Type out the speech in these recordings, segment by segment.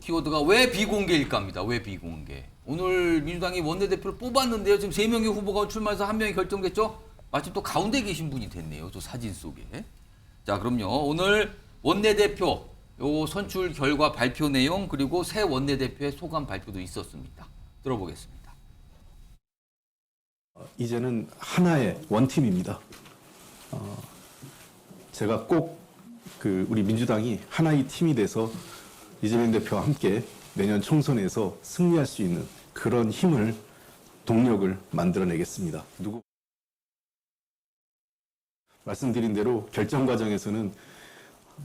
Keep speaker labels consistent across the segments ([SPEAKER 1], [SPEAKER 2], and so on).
[SPEAKER 1] 키워드가 왜 비공개일까입니다. 왜 비공개? 오늘 민주당이 원내대표를 뽑았는데요. 지금 3명의 후보가 출마해서 1명이 결정됐죠? 마침 또 가운데 계신 분이 됐네요. 저 사진 속에. 자, 그럼요. 오늘 원내대표 요 선출 결과 발표 내용 그리고 새 원내대표의 소감 발표도 있었습니다. 들어보겠습니다.
[SPEAKER 2] 이제는 하나의 원팀입니다. 제가 꼭 우리 민주당이 하나의 팀이 돼서 이재명 대표와 함께 내년 총선에서 승리할 수 있는 그런 힘을, 동력을 만들어내겠습니다. 말씀드린 대로 결정 과정에서는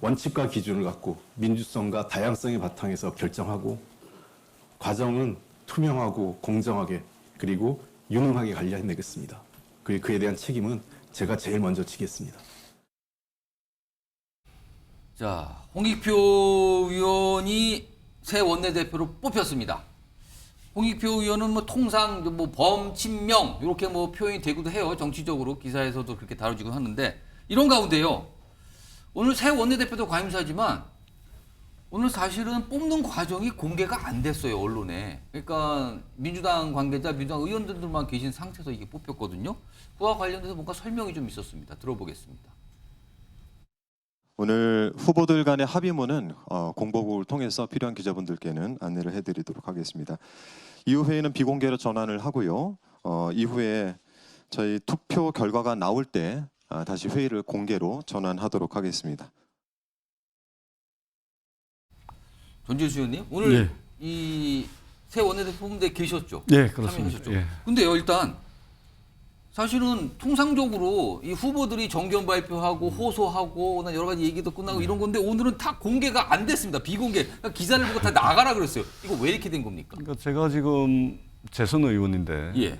[SPEAKER 2] 원칙과 기준을 갖고 민주성과 다양성의 바탕에서 결정하고 과정은 투명하고 공정하게 그리고 유능하게 관리해내겠습니다. 그에 대한 책임은 제가 제일 먼저 지겠습니다.
[SPEAKER 1] 자, 홍익표 의원이 새 원내대표로 뽑혔습니다. 홍익표 의원은 뭐 통상 뭐 범친명 이렇게 뭐 표현이 되기도 해요. 정치적으로 기사에서도 그렇게 다뤄지고 하는데 이런 가운데요. 오늘 새 원내대표도 관심사지만 오늘 사실은 뽑는 과정이 공개가 안 됐어요, 언론에. 그러니까 민주당 관계자, 민주당 의원들만 계신 상태에서 이게 뽑혔거든요. 그와 관련돼서 뭔가 설명이 좀 있었습니다. 들어보겠습니다.
[SPEAKER 3] 오늘 후보들 간의 합의문은 공보국을 통해서 필요한 기자분들께는 안내를 해드리도록 하겠습니다. 이후 회의는 비공개로 전환을 하고요. 이후에 저희 투표 결과가 나올 때 다시 회의를 공개로 전환하도록 하겠습니다.
[SPEAKER 1] 전재수 의원님, 오늘
[SPEAKER 4] 네.
[SPEAKER 1] 이 새 원내대표 뽑는데 계셨죠?
[SPEAKER 4] 네, 그렇습니다.
[SPEAKER 1] 참여하셨죠?
[SPEAKER 4] 예.
[SPEAKER 1] 근데요, 일단 사실은 통상적으로 이 후보들이 정견 발표하고 호소하고 여러 가지 얘기도 끝나고 이런 건데 오늘은 다 공개가 안 됐습니다. 비공개. 그러니까 기사를 보고 다 나가라 그랬어요. 이거 왜 이렇게 된 겁니까?
[SPEAKER 4] 그러니까 제가 지금 재선 의원인데
[SPEAKER 1] 예.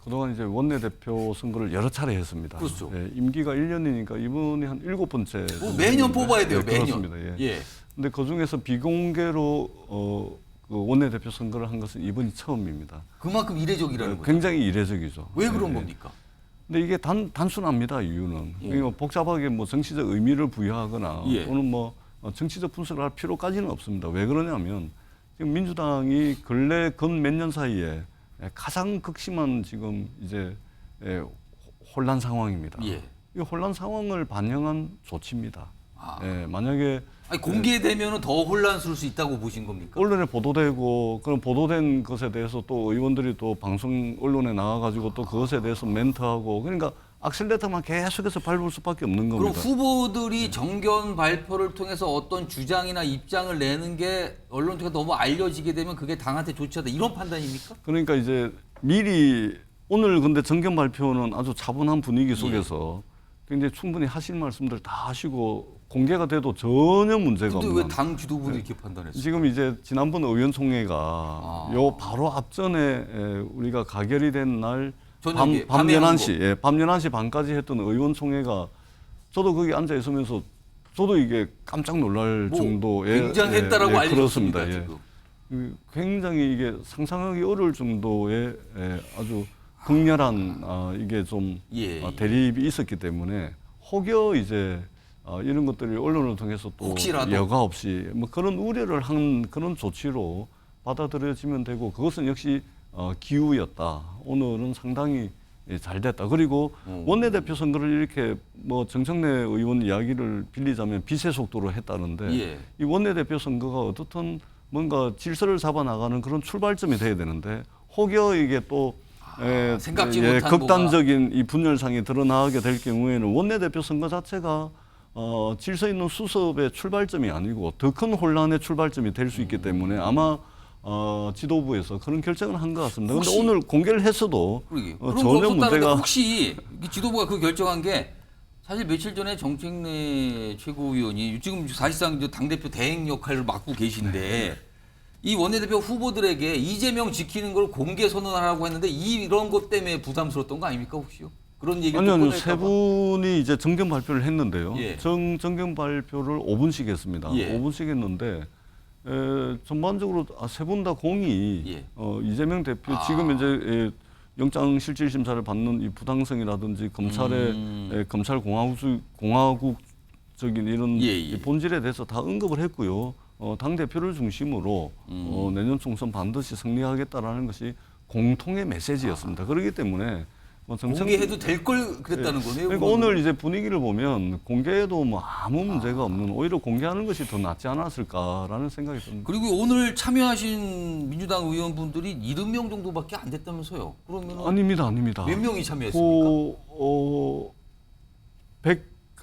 [SPEAKER 4] 그동안 이제 원내대표 선거를 여러 차례 했습니다.
[SPEAKER 1] 그렇죠.
[SPEAKER 4] 임기가 1년이니까 이번이 한 7번째.
[SPEAKER 1] 뭐 매년 뽑아야 돼요, 매년.
[SPEAKER 4] 그렇습니다. 예.
[SPEAKER 1] 예.
[SPEAKER 4] 근데 그 중에서 비공개로 그 원내대표 선거를 한 것은 이번이 처음입니다.
[SPEAKER 1] 그만큼 이례적이라는 거죠.
[SPEAKER 4] 굉장히 이례적이죠.
[SPEAKER 1] 왜 그런
[SPEAKER 4] 예.
[SPEAKER 1] 겁니까?
[SPEAKER 4] 근데 이게 단순합니다. 이유는
[SPEAKER 1] 예.
[SPEAKER 4] 그러니까 복잡하게 뭐 정치적 의미를 부여하거나
[SPEAKER 1] 예.
[SPEAKER 4] 또는 뭐 정치적 분석을 할 필요까지는 없습니다. 왜 그러냐면 지금 민주당이 근래 근 몇 년 사이에 가장 극심한 지금 이제 혼란 상황입니다.
[SPEAKER 1] 예.
[SPEAKER 4] 이 혼란 상황을 반영한 조치입니다.
[SPEAKER 1] 아.
[SPEAKER 4] 만약에
[SPEAKER 1] 아니, 공개되면 더 혼란스러울 수 있다고 보신 겁니까?
[SPEAKER 4] 언론에 보도되고 그런 보도된 것에 대해서 또 의원들이 또 방송 언론에 나와가지고 또 그것에 대해서 멘트하고 그러니까 악셀레터만 계속해서 밟을 수밖에 없는
[SPEAKER 1] 그럼
[SPEAKER 4] 겁니다.
[SPEAKER 1] 후보들이 정견 발표를 통해서 어떤 주장이나 입장을 내는 게 언론 통해 너무 알려지게 되면 그게 당한테 좋지 않다 이런 판단입니까?
[SPEAKER 4] 그러니까 이제 미리 오늘 근데 정견 발표는 아주 차분한 분위기 속에서 굉장히 충분히 하실 말씀들 다 하시고 공개가 돼도 전혀 문제가
[SPEAKER 1] 근데
[SPEAKER 4] 없는.
[SPEAKER 1] 왜 당 지도부는 이렇게 판단했어요?
[SPEAKER 4] 지금 이제 지난번 의원총회가 요 바로 앞전에 우리가 가결이 된 날
[SPEAKER 1] 저녁에,
[SPEAKER 4] 밤
[SPEAKER 1] 밤에 한
[SPEAKER 4] 11시, 밤 11시 반까지 했던 의원총회가 저도 거기 앉아 있으면서 저도 이게 깜짝 놀랄
[SPEAKER 1] 뭐
[SPEAKER 4] 정도의
[SPEAKER 1] 굉장했다라고 알려졌습니다,
[SPEAKER 4] 그렇습니다.
[SPEAKER 1] 지금.
[SPEAKER 4] 굉장히 이게 상상하기 어려울 정도의 아주 극렬한 이게 좀 대립이 있었기 때문에 혹여 이제 이런 것들이 언론을 통해서 또
[SPEAKER 1] 혹시라도?
[SPEAKER 4] 여과 없이 뭐 그런 우려를 한 그런 조치로 받아들여지면 되고 그것은 역시 기우였다. 오늘은 상당히 잘 됐다. 그리고 원내대표 선거를 이렇게 뭐 정청래 의원 이야기를 빌리자면 빛의 속도로 했다는데 이 원내대표 선거가 어떻든 뭔가 질서를 잡아 나가는 그런 출발점이 돼야 되는데 혹여 이게 또
[SPEAKER 1] 생각지 못한
[SPEAKER 4] 극단적인 이 분열상이 드러나게 될 경우에는 원내대표 선거 자체가 질서 있는 수습의 출발점이 아니고 더 큰 혼란의 출발점이 될 수 있기 때문에 아마 지도부에서 그런 결정을 한 것 같습니다. 그런데 오늘 공개를 했어도 전혀 문제가
[SPEAKER 1] 혹시 지도부가 그 결정한 게 사실 며칠 전에 정청래 최고위원이 지금 사실상 당대표 대행 역할을 맡고 계신데 이 원내대표 후보들에게 이재명 지키는 걸 공개 선언하라고 했는데 이런 것 때문에 부담스러웠던 거 아닙니까 혹시요? 그런 얘기를
[SPEAKER 4] 아니요, 세 분이 이제 정견 발표를 했는데요.
[SPEAKER 1] 예.
[SPEAKER 4] 정견 발표를 5분씩 했습니다.
[SPEAKER 1] 예.
[SPEAKER 4] 5분씩 했는데 전반적으로 세 분 다 공이 이재명 대표 지금 이제 영장 실질 심사를 받는 이 부당성이라든지 검찰의 검찰 공화국적인 이런 이 본질에 대해서 다 언급을 했고요. 당 대표를 중심으로 내년 총선 반드시 승리하겠다라는 것이 공통의 메시지였습니다. 그렇기 때문에 뭐
[SPEAKER 1] 공개해도 될 걸 그랬다는 거네요.
[SPEAKER 4] 그러니까 오늘 이제 분위기를 보면 공개해도 뭐 아무 문제가 없는, 오히려 공개하는 것이 더 낫지 않았을까라는 생각이 듭니다.
[SPEAKER 1] 그리고 오늘 참여하신 민주당 의원분들이 70명 정도밖에 안 됐다면서요. 그러면
[SPEAKER 4] 아닙니다.
[SPEAKER 1] 몇 명이 참여했습니까?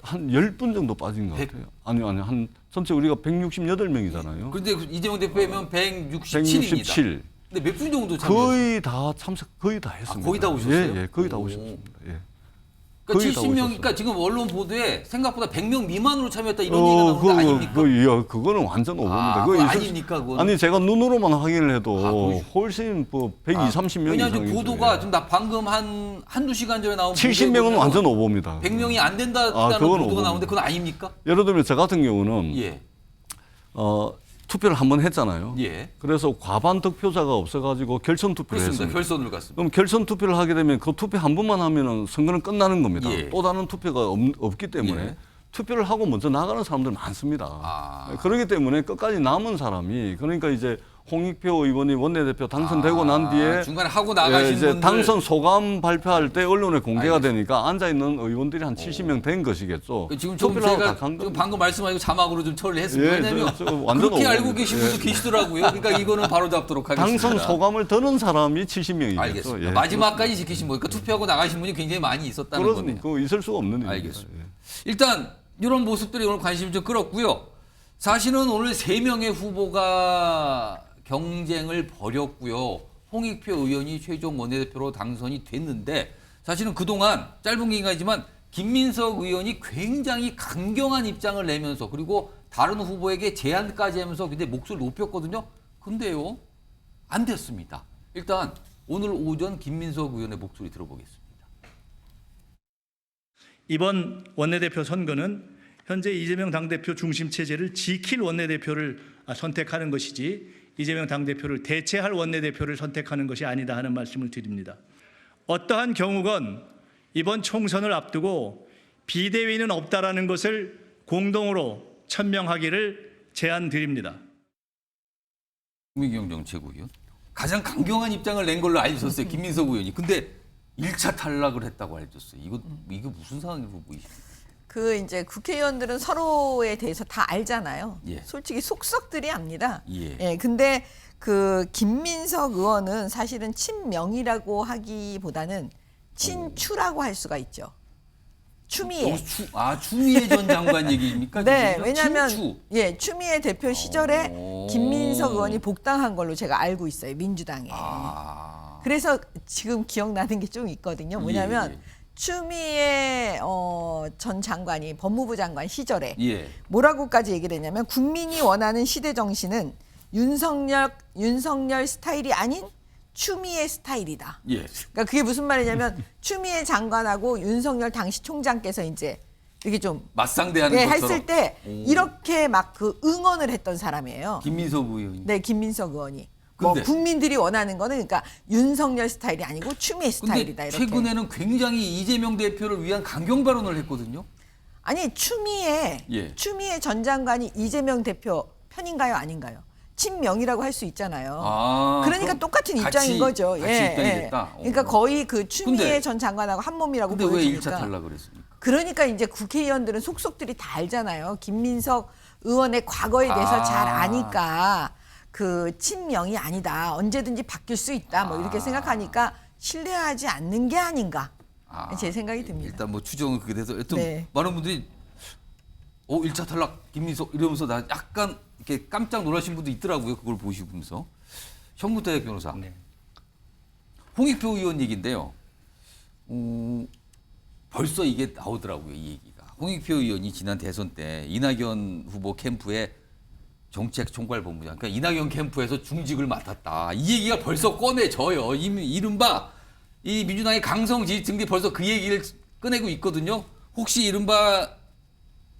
[SPEAKER 4] 한 10분 정도 빠진 것 같아요. 아니요. 한 전체 우리가 168명이잖아요.
[SPEAKER 1] 그런데 이재명 대표면 167입니다.
[SPEAKER 4] 167.
[SPEAKER 1] 근데 몇 분 정도 참여했어요?
[SPEAKER 4] 거의 다 거의 다 했습니다.
[SPEAKER 1] 거의 다 오셨어요?
[SPEAKER 4] 예, 거의 다
[SPEAKER 1] 오.
[SPEAKER 4] 오셨습니다. 예.
[SPEAKER 1] 그러니까
[SPEAKER 4] 거의 다
[SPEAKER 1] 70명이니까 지금 언론 보도에 생각보다 100명 미만으로 참여했다 이런 얘기가 나오는 거 아닙니까?
[SPEAKER 4] 그거는 완전 오버입니다.
[SPEAKER 1] 그거 아닙니까? 그거는?
[SPEAKER 4] 아니 제가 눈으로만 확인을 해도
[SPEAKER 1] 그러시죠.
[SPEAKER 4] 훨씬 130명
[SPEAKER 1] 왜냐하면
[SPEAKER 4] 이상이죠.
[SPEAKER 1] 보도가 지금 나 방금 한두 시간 전에 나온
[SPEAKER 4] 70명은 완전 오버입니다.
[SPEAKER 1] 100명이 안 된다는
[SPEAKER 4] 그건
[SPEAKER 1] 보도가
[SPEAKER 4] 오버입니다.
[SPEAKER 1] 나오는데 그건 아닙니까?
[SPEAKER 4] 예를 들면 저 같은 경우는
[SPEAKER 1] 예.
[SPEAKER 4] 투표를 한 번 했잖아요.
[SPEAKER 1] 예.
[SPEAKER 4] 그래서 과반 득표자가 없어가지고 결선 투표를
[SPEAKER 1] 그렇습니다.
[SPEAKER 4] 했습니다.
[SPEAKER 1] 결선을 갔습니다.
[SPEAKER 4] 그럼 결선 투표를 하게 되면 그 투표 한 번만 하면은 선거는 끝나는 겁니다.
[SPEAKER 1] 예.
[SPEAKER 4] 또 다른 투표가 없기 때문에
[SPEAKER 1] 예.
[SPEAKER 4] 투표를 하고 먼저 나가는 사람들 많습니다. 그렇기 때문에 끝까지 남은 사람이, 그러니까 이제 홍익표 의원이 원내대표 당선되고 난 뒤에
[SPEAKER 1] 중간에 하고 나가신
[SPEAKER 4] 이제
[SPEAKER 1] 분들
[SPEAKER 4] 당선 소감 발표할 때 언론에 공개가 되니까 앉아 있는 의원들이 한 70명 된 것이겠죠.
[SPEAKER 1] 지금 좀
[SPEAKER 4] 투표를 하고
[SPEAKER 1] 제가
[SPEAKER 4] 다 간
[SPEAKER 1] 지금
[SPEAKER 4] 겁니다.
[SPEAKER 1] 방금 말씀하시고 자막으로 좀 처리를 했습니다.
[SPEAKER 4] 예,
[SPEAKER 1] 왜냐하면
[SPEAKER 4] 저 완전
[SPEAKER 1] 그렇게 알고
[SPEAKER 4] 오버입니다.
[SPEAKER 1] 계신 분도
[SPEAKER 4] 예.
[SPEAKER 1] 계시더라고요. 그러니까 이거는 바로 잡도록 하겠습니다.
[SPEAKER 4] 당선 소감을 드는 사람이 70명이겠죠.
[SPEAKER 1] 알겠습니다. 마지막까지 지키신 분, 그러니까 투표하고 나가신 분이 굉장히 많이 있었다는 거네요.
[SPEAKER 4] 그거 있을 수가 없는 일입니다.
[SPEAKER 1] 알겠습니다.
[SPEAKER 4] 예.
[SPEAKER 1] 일단 이런 모습들이 오늘 관심을 좀 끌었고요. 사실은 오늘 3명의 후보가 경쟁을 벌였고요. 홍익표 의원이 최종 원내대표로 당선이 됐는데 사실은 그동안 짧은 기간이지만 김민석 의원이 굉장히 강경한 입장을 내면서 그리고 다른 후보에게 제안까지 하면서 근데 목소리를 높였거든요. 근데요, 안 됐습니다. 일단 오늘 오전 김민석 의원의 목소리 들어보겠습니다.
[SPEAKER 5] 이번 원내대표 선거는 현재 이재명 당대표 중심 체제를 지킬 원내대표를 선택하는 것이지 이재명 당대표를 대체할 원내대표를 선택하는 것이 아니다 하는 말씀을 드립니다. 어떠한 경우건 이번 총선을 앞두고 비대위는 없다라는 것을 공동으로 천명하기를 제안드립니다.
[SPEAKER 1] 김민경 정책위원 가장 강경한 입장을 낸 걸로 알려졌어요. 김민석 의원이. 근데 1차 탈락을 했다고 알려졌어요. 이거 무슨 상황으로 보이십니까?
[SPEAKER 6] 그 이제 국회의원들은 서로에 대해서 다 알잖아요.
[SPEAKER 1] 예.
[SPEAKER 6] 솔직히 속속들이 압니다.
[SPEAKER 1] 예.
[SPEAKER 6] 근데 그 김민석 의원은 사실은 친명이라고 하기보다는 친추라고 할 수가 있죠. 추미애.
[SPEAKER 1] 추미애 전 장관 얘기입니까?
[SPEAKER 6] 네,
[SPEAKER 1] 지금?
[SPEAKER 6] 왜냐하면
[SPEAKER 1] 친추.
[SPEAKER 6] 추미애 대표 시절에
[SPEAKER 1] 오.
[SPEAKER 6] 김민석 의원이 복당한 걸로 제가 알고 있어요, 민주당에. 그래서 지금 기억나는 게 좀 있거든요. 뭐냐면
[SPEAKER 1] 예.
[SPEAKER 6] 추미애 전 장관이 법무부 장관 시절에
[SPEAKER 1] 예.
[SPEAKER 6] 뭐라고까지 얘기를 했냐면 국민이 원하는 시대 정신은 윤석열 스타일이 아닌 추미애 스타일이다.
[SPEAKER 1] 예.
[SPEAKER 6] 그러니까 그게 무슨 말이냐면 추미애 장관하고 윤석열 당시 총장께서 이제 이렇게 좀
[SPEAKER 1] 맞상대하는 것처럼.
[SPEAKER 6] 했을 때 이렇게 막 그 응원을 했던 사람이에요.
[SPEAKER 1] 김민석 의원이.
[SPEAKER 6] 네, 김민석 의원이. 뭐
[SPEAKER 1] 근데-
[SPEAKER 6] 국민들이 원하는 거는 그러니까 윤석열 스타일이 아니고 추미애 스타일이다
[SPEAKER 1] 근데
[SPEAKER 6] 이렇게.
[SPEAKER 1] 최근에는 굉장히 이재명 대표를 위한 강경 발언을 했거든요.
[SPEAKER 6] 아니 추미애 전 장관이 이재명 대표 편인가요, 아닌가요? 친명이라고 할 수 있잖아요. 그러니까
[SPEAKER 1] 그럼
[SPEAKER 6] 똑같은
[SPEAKER 1] 같이-
[SPEAKER 6] 입장인 거죠.
[SPEAKER 1] 같이 입장이 됐다.
[SPEAKER 6] 그러니까 거의 그 추미애
[SPEAKER 1] 근데-
[SPEAKER 6] 전 장관하고 한 몸이라고
[SPEAKER 1] 근데 왜 1차
[SPEAKER 6] 보여지니까.
[SPEAKER 1] 탈락을 했습니까?
[SPEAKER 6] 그러니까 이제 국회의원들은 속속들이 다 알잖아요. 김민석 의원의 과거에 대해서 잘 아니까 그 친명이 아니다. 언제든지 바뀔 수 있다. 뭐 이렇게 생각하니까 신뢰하지 않는 게 아닌가. 제 생각이 듭니다.
[SPEAKER 1] 일단 뭐 추정은 그게 돼서 여튼
[SPEAKER 6] 네.
[SPEAKER 1] 많은 분들이 1차 탈락 김민석 이러면서 나 약간 이렇게 깜짝 놀라신 분도 있더라고요. 그걸 보시면서. 현무태 변호사.
[SPEAKER 7] 네.
[SPEAKER 1] 홍익표 의원 얘기인데요. 벌써 이게 나오더라고요. 이 얘기가. 홍익표 의원이 지난 대선 때 이낙연 후보 캠프에 정책총괄본부장, 그러니까 이낙연 캠프에서 중직을 맡았다. 이 얘기가 벌써 꺼내져요. 이른바 이 민주당의 강성 지지층들이 벌써 그 얘기를 꺼내고 있거든요. 혹시 이른바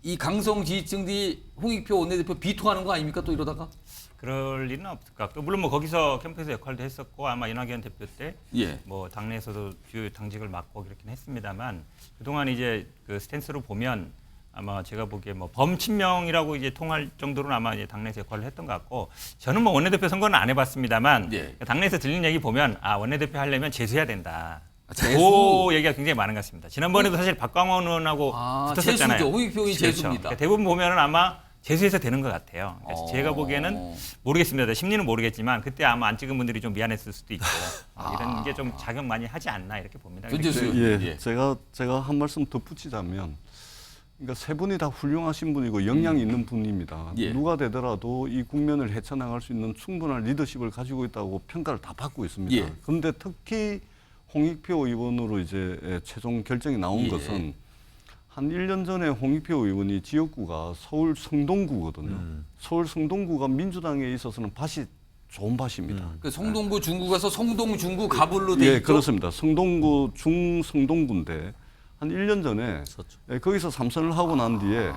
[SPEAKER 1] 이 강성 지지층들이 홍익표 원내대표 비토하는 거 아닙니까? 또 이러다가?
[SPEAKER 7] 그럴 리는 없을 것 같고 물론 뭐 거기서 캠프에서 역할도 했었고 아마 이낙연 대표 때 뭐
[SPEAKER 1] 예.
[SPEAKER 7] 당내에서도 주요 당직을 맡고 그렇긴 했습니다만 그동안 이제 그 스탠스로 보면 아마 제가 보기에 뭐 범친명이라고 이제 통할 정도로는 아마 이제 당내에서 역할을 했던 것 같고 저는 뭐 원내대표 선거는 안 해봤습니다만
[SPEAKER 1] 예.
[SPEAKER 7] 당내에서 들리는 얘기 보면 원내대표 하려면 재수해야 된다.
[SPEAKER 1] 재수?
[SPEAKER 7] 그 얘기가 굉장히 많은 것 같습니다. 지난번에도 사실 박광원 의원하고 붙었었잖아요.
[SPEAKER 1] 재수죠. 홍익표 의원이
[SPEAKER 7] 그렇죠.
[SPEAKER 1] 재수입니다.
[SPEAKER 7] 그러니까 대부분 보면은 아마 재수해서 되는 것 같아요. 그래서 제가 보기에는 모르겠습니다. 심리는 모르겠지만 그때 아마 안 찍은 분들이 좀 미안했을 수도 있고 이런 게 좀 작용 많이 하지 않나 이렇게 봅니다.
[SPEAKER 1] 전재수
[SPEAKER 4] 예,
[SPEAKER 1] 예.
[SPEAKER 4] 제가 한 말씀 덧붙이자면, 그러니까 세 분이 다 훌륭하신 분이고 역량이 있는 분입니다.
[SPEAKER 1] 예.
[SPEAKER 4] 누가 되더라도 이 국면을 헤쳐나갈 수 있는 충분한 리더십을 가지고 있다고 평가를 다 받고 있습니다.
[SPEAKER 1] 예.
[SPEAKER 4] 그런데 특히 홍익표 의원으로 이제 최종 결정이 나온
[SPEAKER 1] 예.
[SPEAKER 4] 것은 한 1년 전에 홍익표 의원이 지역구가 서울 성동구거든요. 서울 성동구가 민주당에 있어서는 밭이 좋은 밭입니다.
[SPEAKER 1] 그 성동구 중구 가서 성동 중구 가불로 돼
[SPEAKER 4] 예,
[SPEAKER 1] 있죠.
[SPEAKER 4] 그렇습니다. 성동구 중성동구인데 한 1년 전에 거기서 삼선을 하고 난 뒤에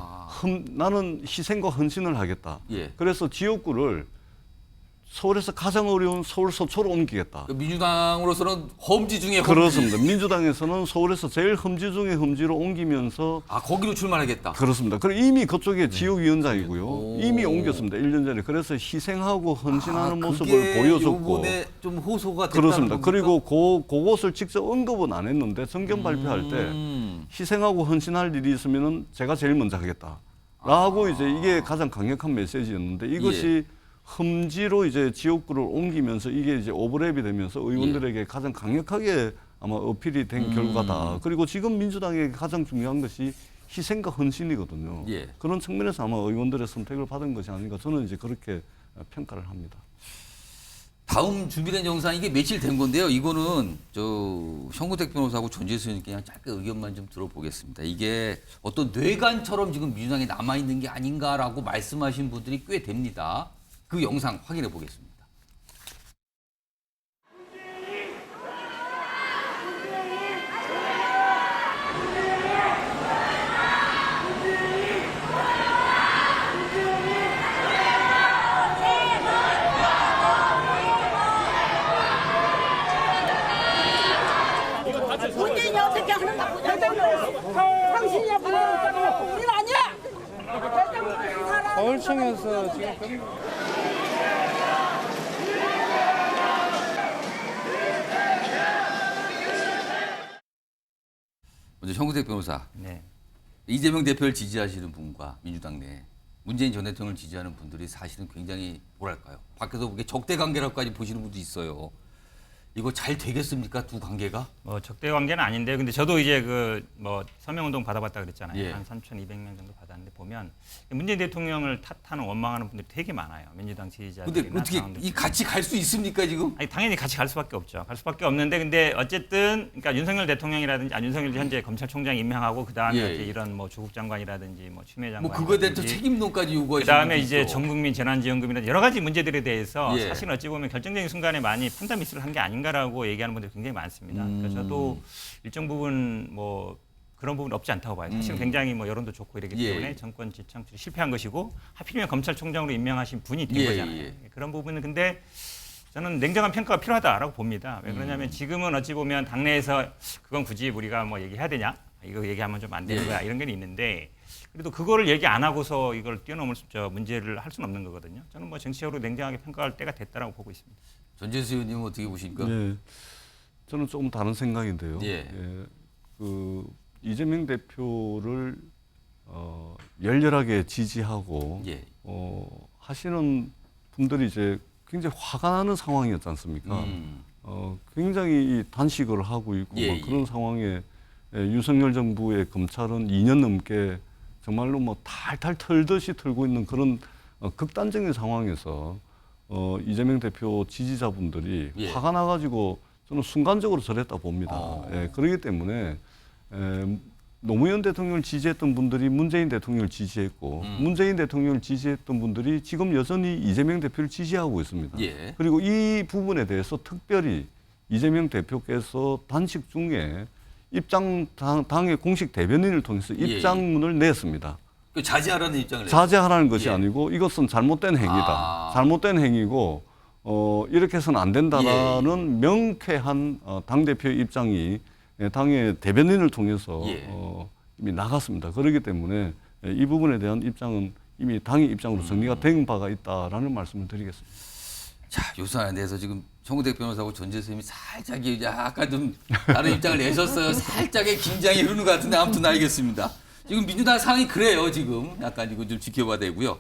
[SPEAKER 4] 나는 희생과 헌신을 하겠다.
[SPEAKER 1] 예.
[SPEAKER 4] 그래서 지역구를 서울에서 가장 어려운 서울 서초로 옮기겠다.
[SPEAKER 1] 그 민주당으로서는 험지 중에 험지.
[SPEAKER 4] 그렇습니다. 민주당에서는 서울에서 제일 험지 중에 험지로 옮기면서
[SPEAKER 1] 거기로 출마하겠다.
[SPEAKER 4] 그렇습니다. 그리고 이미 그쪽에 지역위원장이고요.
[SPEAKER 1] 오.
[SPEAKER 4] 이미 옮겼습니다. 1년 전에. 그래서 희생하고 헌신하는 모습을
[SPEAKER 1] 그게
[SPEAKER 4] 보여줬고.
[SPEAKER 1] 요번에 좀 호소가 됐다는
[SPEAKER 4] 그렇습니다.
[SPEAKER 1] 겁니까?
[SPEAKER 4] 그리고 그것을 직접 언급은 안 했는데 정견 발표할 때 희생하고 헌신할 일이 있으면은 제가 제일 먼저 하겠다라고 이제 이게 가장 강력한 메시지였는데 이것이 험지로 이제 지역구를 옮기면서 이게 이제 오버랩이 되면서 의원들에게 가장 강력하게 아마 어필이 된 결과다. 그리고 지금 민주당에게 가장 중요한 것이 희생과 헌신이거든요.
[SPEAKER 1] 예.
[SPEAKER 4] 그런 측면에서 아마 의원들의 선택을 받은 것이 아닌가 저는 이제 그렇게 평가를 합니다.
[SPEAKER 1] 다음 준비된 영상 이게 며칠 된 건데요. 이거는 현구택 변호사하고 전재수 의원님께 그냥 짧게 의견만 좀 들어보겠습니다. 이게 어떤 뇌관처럼 지금 민주당에 남아 있는 게 아닌가라고 말씀하신 분들이 꽤 됩니다. 그 영상 확인해 보겠습니다.
[SPEAKER 8] 문재인이 어떻게 하는가 보자. 당신이 부르는 우리는 아니야.
[SPEAKER 9] 서울청에서 지금
[SPEAKER 1] 먼저 현구택 변호사,
[SPEAKER 7] 네.
[SPEAKER 1] 이재명 대표를 지지하시는 분과 민주당 내 문재인 전 대통령을 지지하는 분들이 사실은 굉장히 뭐랄까요? 밖에서 보기에 적대 관계라고까지 보시는 분도 있어요. 이거 잘 되겠습니까? 두 관계가?
[SPEAKER 7] 뭐 적대 관계는 아닌데 근데 저도 이제 서명운동 받아봤다 그랬잖아요.
[SPEAKER 1] 예.
[SPEAKER 7] 한 3,200명 정도 받았는데 보면 문재인 대통령을 탓하는 원망하는 분들이 되게 많아요. 민주당 지지자들이나
[SPEAKER 1] 근데 어떻게
[SPEAKER 7] 당원들
[SPEAKER 1] 이 같이 갈 수 있습니까 지금?
[SPEAKER 7] 아니 당연히 같이 갈 수밖에 없죠. 갈 수밖에 없는데 근데 어쨌든 그러니까 윤석열 대통령이라든지 윤석열 현재 검찰총장 임명하고 그다음에
[SPEAKER 1] 예.
[SPEAKER 7] 이제 이런 뭐 조국 장관이라든지 뭐 추미애 장관
[SPEAKER 1] 뭐 그거에 대한 또 책임론까지 요구하시는
[SPEAKER 7] 그다음에
[SPEAKER 1] 분도
[SPEAKER 7] 이제
[SPEAKER 1] 있어.
[SPEAKER 7] 전국민 재난지원금이라든지 여러 가지 문제들에 대해서
[SPEAKER 1] 예.
[SPEAKER 7] 사실 어찌 보면 결정적인 순간에 많이 판단 미스를 한 게 아닌가라고 얘기하는 분들이 굉장히 많습니다. 그래서 저도 일정 부분 뭐 그런 부분 없지 않다고 봐요. 사실은 굉장히 뭐 여론도 좋고 이러기
[SPEAKER 1] 예.
[SPEAKER 7] 때문에 정권 재창출이 실패한 것이고 하필이면 검찰총장으로 임명하신 분이 된
[SPEAKER 1] 예,
[SPEAKER 7] 거잖아요.
[SPEAKER 1] 예.
[SPEAKER 7] 그런 부분은 근데 저는 냉정한 평가가 필요하다라고 봅니다. 왜 그러냐면 지금은 어찌 보면 당내에서 그건 굳이 우리가 뭐 얘기해야 되냐? 이거 얘기하면 좀 안 되는 거야. 이런 게 있는데 그래도 그거를 얘기 안 하고서 이걸 뛰어넘을 문제를 할 수는 없는 거거든요. 저는 뭐 정치적으로 냉정하게 평가할 때가 됐다라고 보고 있습니다.
[SPEAKER 1] 전재수 의원님은 어떻게 보십니까?
[SPEAKER 4] 예, 저는 조금 다른 생각인데요.
[SPEAKER 1] 예.
[SPEAKER 4] 그 이재명 대표를 열렬하게 지지하고
[SPEAKER 1] 예.
[SPEAKER 4] 하시는 분들이 이제 굉장히 화가 나는 상황이었지 않습니까? 굉장히 이 단식을 하고 있고
[SPEAKER 1] 예,
[SPEAKER 4] 막 그런
[SPEAKER 1] 예.
[SPEAKER 4] 상황에 윤석열 정부의 검찰은 2년 넘게 정말로 뭐 탈탈 털듯이 털고 있는 그런 극단적인 상황에서 이재명 대표 지지자분들이
[SPEAKER 1] 예.
[SPEAKER 4] 화가 나가지고 저는 순간적으로 저랬다 봅니다. 예, 그렇기 때문에 노무현 대통령을 지지했던 분들이 문재인 대통령을 지지했고 문재인 대통령을 지지했던 분들이 지금 여전히 이재명 대표를 지지하고 있습니다.
[SPEAKER 1] 예.
[SPEAKER 4] 그리고 이 부분에 대해서 특별히 이재명 대표께서 단식 중에 당의 공식 대변인을 통해서
[SPEAKER 1] 예,
[SPEAKER 4] 입장문을 냈습니다.
[SPEAKER 1] 그 자제하라는 입장을 내요.
[SPEAKER 4] 자제하라는 것이
[SPEAKER 1] 예.
[SPEAKER 4] 아니고 이것은 잘못된 행위다. 잘못된 행위고 이렇게 해서는 안 된다라는 명쾌한 당대표의 입장이 당의 대변인을 통해서
[SPEAKER 1] 예.
[SPEAKER 4] 이미 나갔습니다. 그렇기 때문에 이 부분에 대한 입장은 이미 당의 입장으로 정리가 된 바가 있다라는 말씀을 드리겠습니다.
[SPEAKER 1] 자, 요 사안에 대해서 지금 정우택 변호사하고 전재 선생님이 살짝 약간 좀 다른 입장을 내셨어요. 살짝의 긴장이 흐르는 것 같은데 아무튼 알겠습니다. 지금 민주당 상황이 그래요. 지금 약간 이거 좀 지켜봐야 되고요.